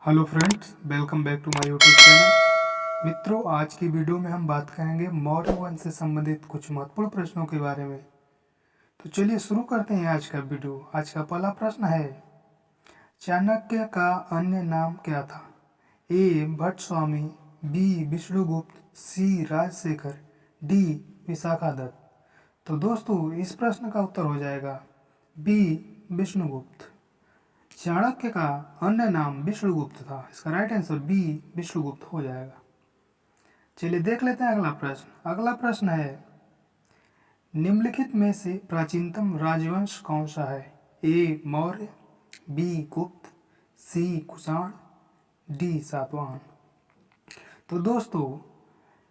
Hello friends, welcome back to my YouTube channel. मित्रों, आज की वीडियो में हम बात करेंगे मौर्य वंश से संबंधित कुछ महत्वपूर्ण प्रश्नों के बारे में। तो चलिए शुरू करते हैं आज का वीडियो। आज का पहला प्रश्न है, चाणक्य का अन्य नाम क्या था? ए भट्ट स्वामी, बी विष्णुगुप्त, सी राजशेखर, डी विशाखादत्त। तो दोस्तों, इस प्रश्न का उत्तर हो जाएगा बी विष्णुगुप्त। चाणक्य का अन्य नाम विष्णुगुप्त था। इसका राइट आंसर बी विष्णुगुप्त हो जाएगा। चलिए देख लेते हैं अगला प्रश्न। अगला प्रश्न है, निम्नलिखित में से प्राचीनतम राजवंश कौन सा है? ए मौर्य, बी गुप्त, सी कुषाण, डी सातवाहन। तो दोस्तों,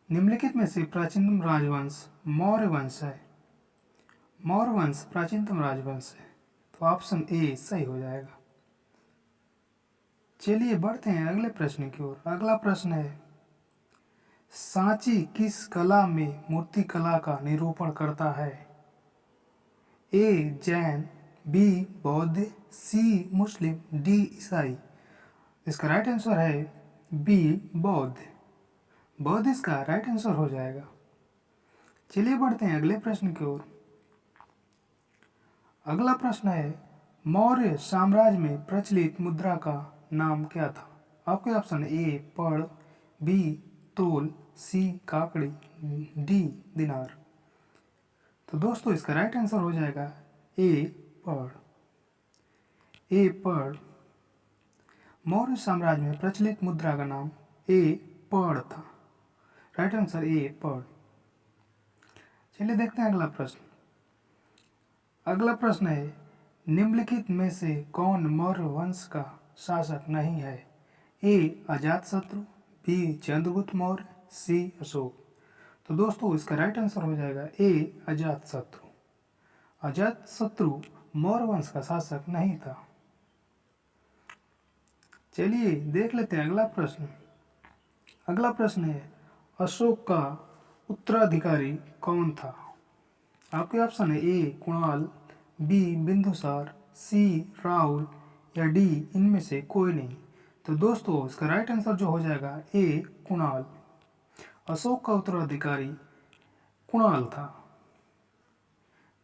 निम्नलिखित में से प्राचीनतम राजवंश मौर्य वंश है। मौर्य वंश प्राचीनतम राजवंश है, तो ऑप्शन ए सही हो जाएगा। चलिए बढ़ते हैं अगले प्रश्न की ओर। अगला प्रश्न है, सांची किस कला में मूर्ति कला का निरूपण करता है? ए जैन, बी बौद्ध, सी मुस्लिम, डी ईसाई। इसका राइट आंसर है बी बौद्ध। बौद्ध इसका राइट आंसर हो जाएगा। चलिए बढ़ते हैं अगले प्रश्न की ओर। अगला प्रश्न है, मौर्य साम्राज्य में प्रचलित मुद्रा का नाम क्या था? आपके ऑप्शन ए पड़, बी तोल, सी काकड़ी, डी दिनार। तो दोस्तों, इसका राइट आंसर हो जाएगा ए पड़। ए पड़। मौर्य साम्राज्य में प्रचलित मुद्रा का नाम ए पड़ था। राइट आंसर ए पड़। चलिए देखते हैं अगला प्रश्न। अगला प्रश्न है, निम्नलिखित में से कौन मौर्य वंश का शासक नहीं है? ए अजातशत्रु, बी चंद्रगुप्त मौर्य, सी अशोक। तो दोस्तों, इसका राइट आंसर हो जाएगा ए अजातशत्रु। अजातशत्रु मौर्य वंश का शासक नहीं था। चलिए देख लेते हैं अगला प्रश्न। अगला प्रश्न है, अशोक का उत्तराधिकारी कौन था? आपके ऑप्शन है ए कुणाल, बी बिंदुसार, सी राहुल या डी इनमें से कोई नहीं। तो दोस्तों, इसका राइट आंसर जो हो जाएगा ए कुणाल। अशोक का उत्तराधिकारी कुणाल था।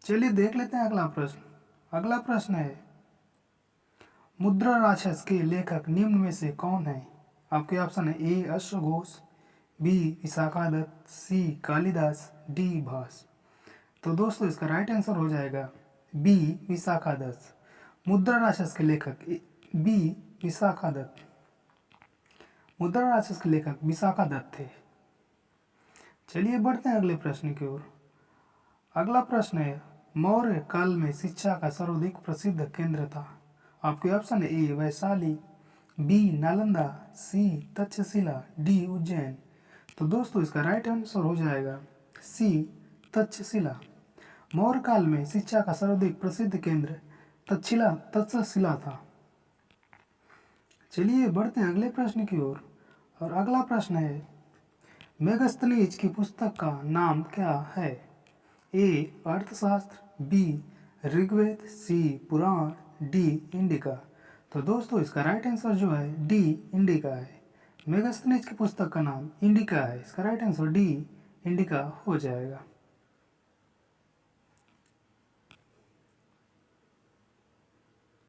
चलिए देख लेते हैं अगला प्रश्न। अगला प्रश्न है, मुद्रा राक्षस के लेखक निम्न में से कौन है? आपके ऑप्शन है ए अश्वघोष, बी विशाखादत्त, सी कालिदास, डी भास। तो दोस्तों, इसका राइट आंसर हो जाएगा बी विशाखादत्त। मुद्रा राक्षस के लेखक बी विशाखादत्त। मुद्रा राक्षस के लेखक विशाखादत्त थे। चलिए बढ़ते हैं अगले प्रश्न की ओर। अगला प्रश्न है, मौर्य काल में शिक्षा का सर्वाधिक प्रसिद्ध केंद्र था। आपके ऑप्शन है ए वैशाली, बी नालंदा, सी तक्षशिला, डी उज्जैन। तो दोस्तों, इसका राइट आंसर हो जाएगा सी तक्षशिला। मौर्य काल में शिक्षा का सर्वाधिक प्रसिद्ध केंद्र तक्षशिला था। चलिए बढ़ते हैं अगले प्रश्न की ओर। और अगला प्रश्न है, मेगस्थनीज की पुस्तक का नाम क्या है? ए अर्थशास्त्र, बी ऋग्वेद, सी पुराण, डी इंडिका। तो दोस्तों, इसका राइट आंसर जो है डी इंडिका है। मेगस्थनीज की पुस्तक का नाम इंडिका है। इसका राइट आंसर डी इंडिका हो जाएगा।